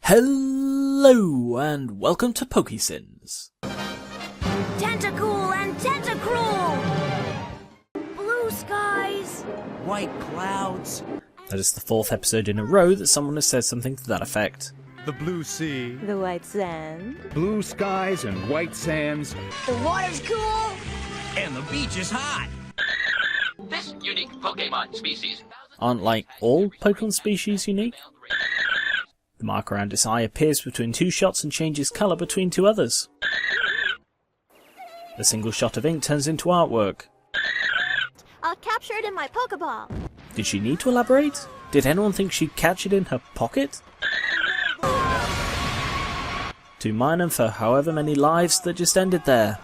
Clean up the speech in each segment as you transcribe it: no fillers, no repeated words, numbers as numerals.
Hello and welcome to PokéSins. Tentacool and Tentacruel! Blue skies! White clouds. That is the fourth episode in a row that someone has said something to that effect. The blue sea, The white sand. blue skies and white sands. The water's cool! And the beach is hot. This unique Pokemon species Aren't like all Pokemon species unique? The mark around its eye appears between two shots and changes colour between two others. A single shot of ink turns into artwork. I'll capture it in my Pokeball. Did she need to elaborate? Did anyone think she'd catch it in her pocket? Too minor for however many lives that just ended there.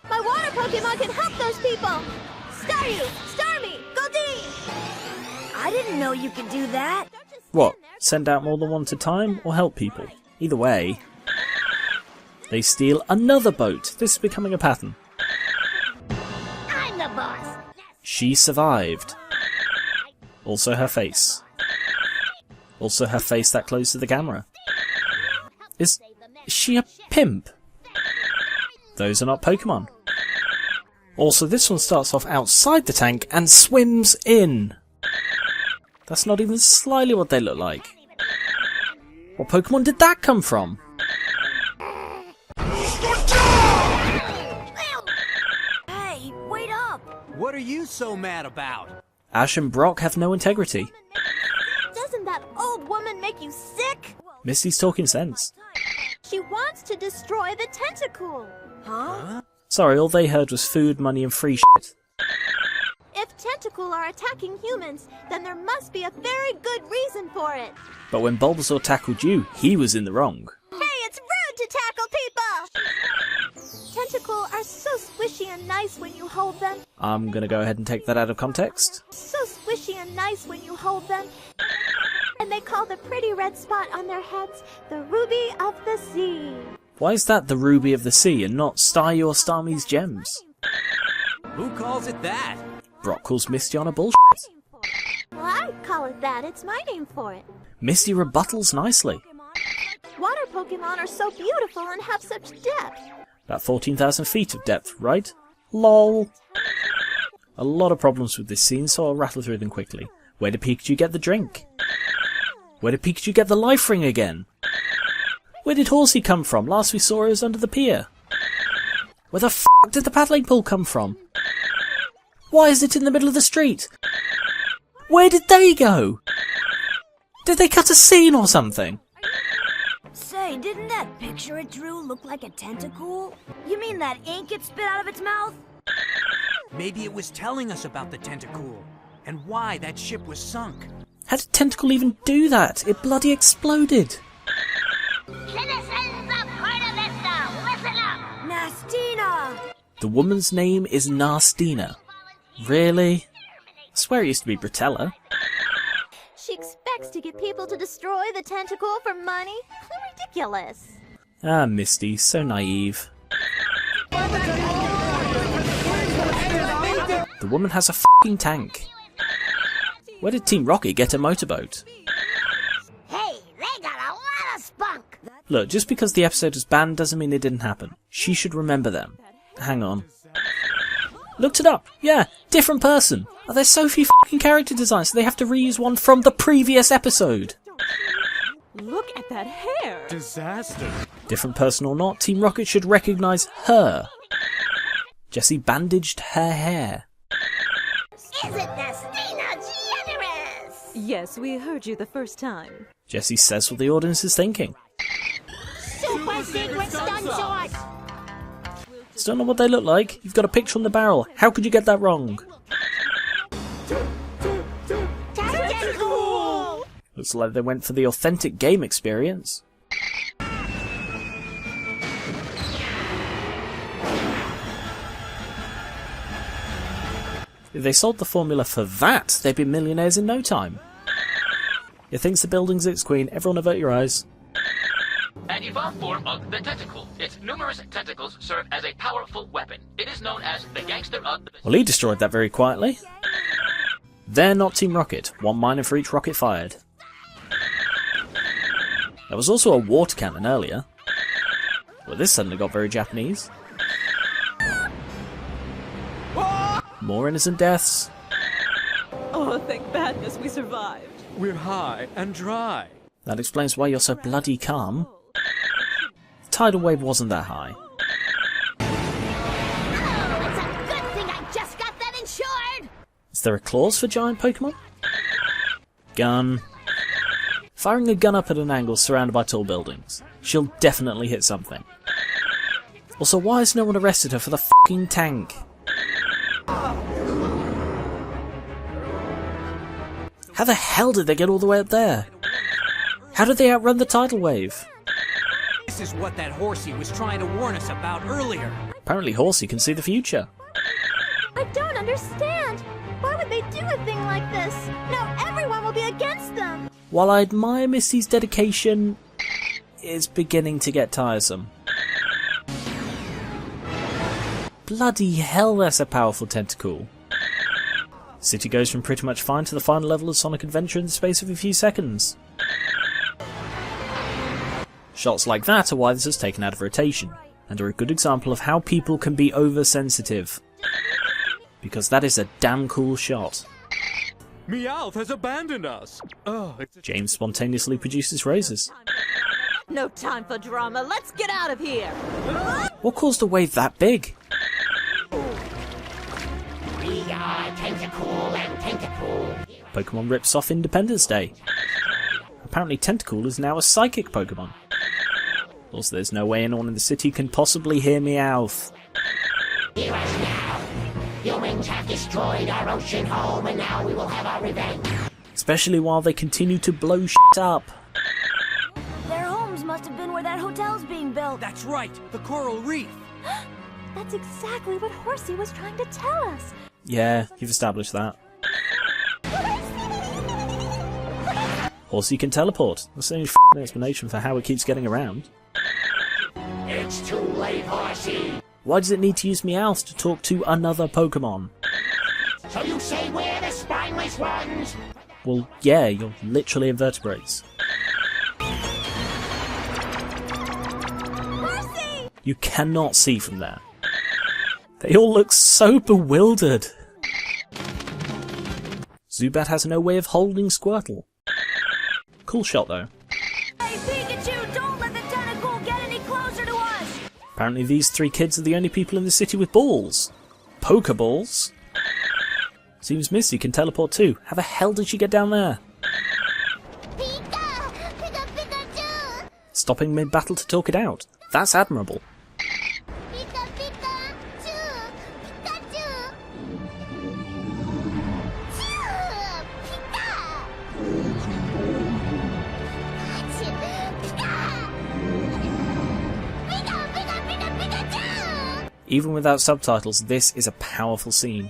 My water Pokemon can help those people! Staryu! Starmie! Goldeen! I didn't know you could do that. What? Send out more than one at a time or help people? Either way. They steal another boat. This is becoming a pattern. I'm the boss! She survived. Also her face. Also her face that close to the camera. Is she a pimp? Those are not Pokemon. Also, this one starts off outside the tank and swims in. That's not even slightly what they look like. What Pokemon did that come from? Hey, wait up! What are you so mad about? Ash and Brock have no integrity. Doesn't that old woman make you sick? Misty's talking sense. She wants to destroy the Tentacool. Huh? Sorry, all they heard was food, money and free shit. If Tentacool are attacking humans, then there must be a very good reason for it. But when Bulbasaur tackled you, he was in the wrong. Hey, it's rude to tackle people! Tentacool are so squishy and nice when you hold them. I'm gonna go ahead and take that out of context. So squishy and nice when you hold them. And they call the pretty red spot on their heads the Ruby of the Sea. Why is that the Ruby of the Sea and not Staryu or Starmie's gems? Who calls it that? Brock calls Misty on a bullshit. Well, I call it that. It's my name for it. Misty rebuttals nicely. Water Pokemon are so beautiful and have such depth. About 14,000 feet of depth, right? LOL. A lot of problems with this scene, so I'll rattle through them quickly. Where did Pikachu get the drink? Where did Pikachu get the life ring again? Where did Horsey come from? Last we saw her was under the pier. Where the f*** did the paddling pool come from? Why is it in the middle of the street? Where did they go? Did they cut a scene or something? Say, didn't that picture it drew look like a Tentacool? You mean that ink it spit out of its mouth? Maybe it was telling us about the Tentacool and why that ship was sunk. How did Tentacle even do that? It bloody exploded. CinemaSins of Puerto Vista, listen up! Nastina! The woman's name is Nastina. Really? I swear it used to be Britella. She expects to get people to destroy the Tentacool for money? Ridiculous. Ah, Misty, so naive. The woman has a f***ing tank. Where did Team Rocket get a motorboat? Hey, they got a lot of spunk! Look, just because the episode was banned doesn't mean it didn't happen. She should remember them. Hang on. Looked it up. Yeah, different person. Oh, there's so few f***ing character designs, so they have to reuse one from the previous episode. Look at that hair! Disaster. Different person or not, Team Rocket should recognise her. Jessie bandaged her hair. Is it Nastina generous? Yes, we heard you the first time. Jessie says what the audience is thinking. Super secret stun shorts! Still know what they look like. You've got a picture on the barrel. How could you get that wrong? Tentacool! Looks like they went for the authentic game experience. If they sold the formula for that, they'd be millionaires in no time. It thinks the building's its queen. Everyone avert your eyes. an evolved form of the tentacle. Its numerous tentacles serve as a powerful weapon. It is known as the gangster of the... Well, he destroyed that very quietly. They're not Team Rocket. 1 miner for each rocket fired. There was also a water cannon earlier. Well, this suddenly got very Japanese. More innocent deaths. Oh, thank badness we survived. We're high and dry. That explains why you're so bloody calm. The tidal wave wasn't that high. Oh, it's a good thing I just got that insured! Is there a clause for giant Pokemon? Gun. Firing a gun up at an angle surrounded by tall buildings. She'll definitely hit something. Also, why has no one arrested her for the fucking tank? How the hell did they get all the way up there? How did they outrun the tidal wave? This is what that horsey was trying to warn us about earlier. Apparently Horsey can see the future. I don't understand. Why would they do a thing like this? Now everyone will be against them. While I admire Misty's dedication, it's beginning to get tiresome. Bloody hell, that's a powerful Tentacool. City goes from pretty much fine to the final level of Sonic Adventure in the space of a few seconds. Shots like that are why this is taken out of rotation, and are a good example of how people can be oversensitive. Because that is a damn cool shot. Meowth has abandoned us. Oh, James spontaneously produces roses. No time for drama. Let's get out of here. What caused a wave that big? We are Tentacool and Tentacruel. Pokemon rips off Independence Day. Apparently Tentacool is now a psychic Pokemon. Also, there's no way anyone in the city can possibly hear Meowth. Hear us now. Humans have destroyed our ocean home, and now we will have our revenge. Especially while they continue to blow shit up. Their homes must have been where that hotel's being built. That's right, the coral reef. That's exactly what Horsey was trying to tell us. Yeah, you've established that. Horsey can teleport. That's the only f***ing explanation for how it keeps getting around. It's too late, Horsey. Why does it need to use Meowth to talk to another Pokemon? So you say we're the spineless ones? Well, yeah, you're literally invertebrates. Horsey! You cannot see from there. They all look so bewildered. Zubat has no way of holding Squirtle. Cool shot though. Hey Pikachu, don't let the Tentacool get any closer to us! Apparently these three kids are the only people in the city with balls. Pokeballs? Seems Misty can teleport too. How the hell did she get down there? Pika! Pikachu! Stopping mid-battle to talk it out. That's admirable. Pikachu! Pikachu! Even without subtitles, this is a powerful scene.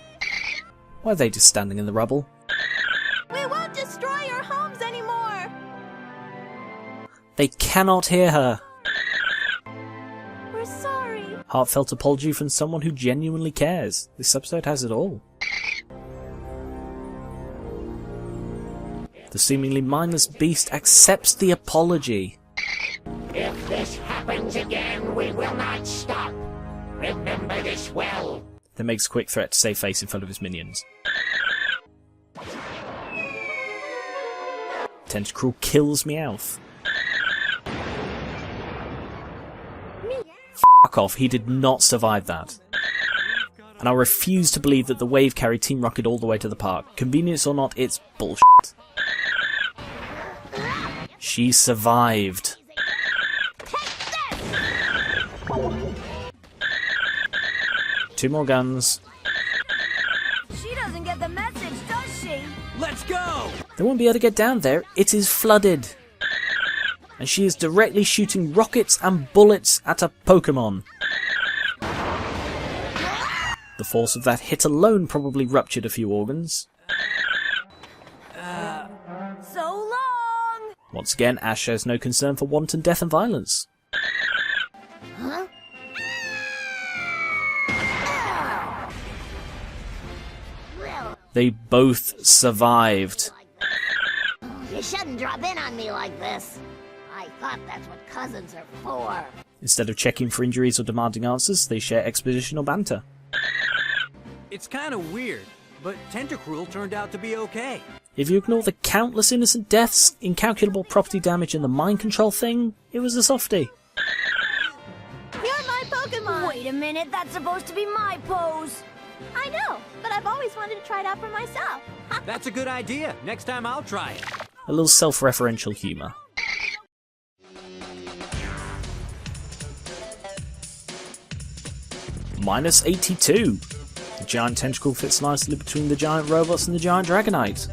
Why are they just standing in the rubble? We won't destroy your homes anymore! They cannot hear her. We're sorry. Heartfelt apology from someone who genuinely cares. This episode has it all. The seemingly mindless beast accepts the apology. If this happens again, we will not stop. Remember this well. Then makes a quick threat to save face in front of his minions. Tentacruel kills Meowth. Fuck off, he did not survive that. And I refuse to believe that the wave carried Team Rocket all the way to the park. Convenience or not, it's bullshit. She survived. Two more guns. She doesn't get the message, does she? Let's go! They won't be able to get down there. It is flooded. And she is directly shooting rockets and bullets at a Pokemon. The force of that hit alone probably ruptured a few organs. So long! Once again, Ash shows no concern for wanton death and violence. Huh? They both survived. You shouldn't drop in on me like this. I thought that's what cousins are for. Instead of checking for injuries or demanding answers, they share exposition or banter. It's kind of weird, but Tentacruel turned out to be okay. If you ignore the countless innocent deaths, incalculable property damage and the mind control thing, it was a softie. You're my Pokemon! Wait a minute, that's supposed to be my pose! I know, but I've always wanted to try it out for myself. That's a good idea. Next time I'll try it. A little self-referential humour. -82. The giant tentacle fits nicely between the giant robots and the giant Dragonite.